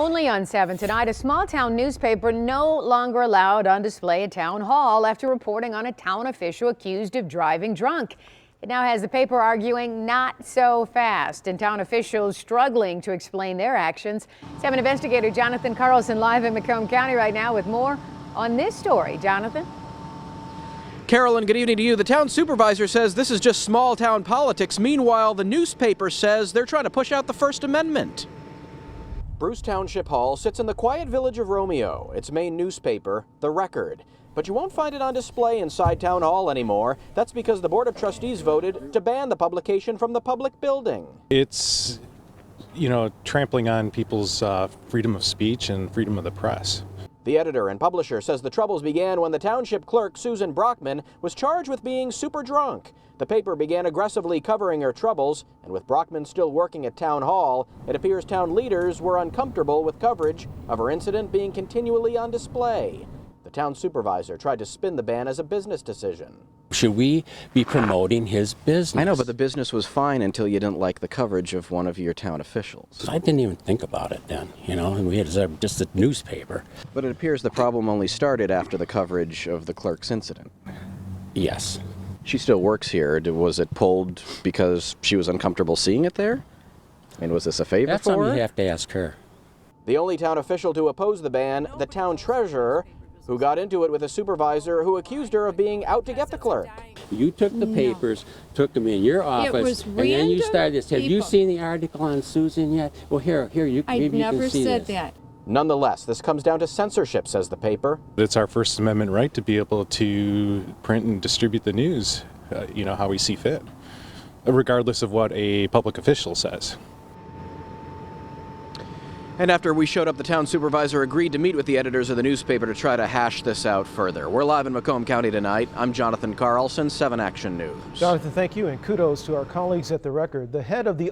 Only on 7 tonight, a small town newspaper no longer allowed on display at Town Hall after reporting on a town official accused of driving drunk. It now has the paper arguing not so fast and town officials struggling to explain their actions. 7 investigator Jonathan Carlson live in Macomb County right now with more on this story. Jonathan? Carolyn, good evening to you. The town supervisor says this is just small town politics. Meanwhile, the newspaper says they're trying to push out the First Amendment. Bruce Township Hall sits in the quiet village of Romeo. Its main newspaper, The Record. But you won't find it on display inside Town Hall anymore. That's because the Board of Trustees voted to ban the publication from the public building. It's, trampling on people's freedom of speech and freedom of the press. The editor and publisher says the troubles began when the township clerk, Susan Brockman, was charged with being super drunk. The paper began aggressively covering her troubles, and with Brockman still working at Town Hall, it appears town leaders were uncomfortable with coverage of her incident being continually on display. The town supervisor tried to spin the ban as a business decision. Should we be promoting his business? I know, but the business was fine until you didn't like the coverage of one of your town officials. I didn't even think about it then, and we had just a newspaper. But it appears the problem only started after the coverage of the clerk's incident. Yes. She still works here. Was it pulled because she was uncomfortable seeing it there? I mean, was this a favor That's for her? something you have to ask her. The only town official to oppose the ban, the town treasurer, who got into it with a supervisor who accused her of being out to get the clerk. You took the papers, took them in your office, and then you started this. Have you seen the article on Susan yet? Well, here, maybe you can see this. I never said that. Nonetheless, this comes down to censorship, says the paper. It's our First Amendment right to be able to print and distribute the news, how we see fit, regardless of what a public official says. And after we showed up, the town supervisor agreed to meet with the editors of the newspaper to try to hash this out further. We're live in Macomb County tonight. I'm Jonathan Carlson, 7 Action News. Jonathan, thank you, and kudos to our colleagues at The Record. The head of the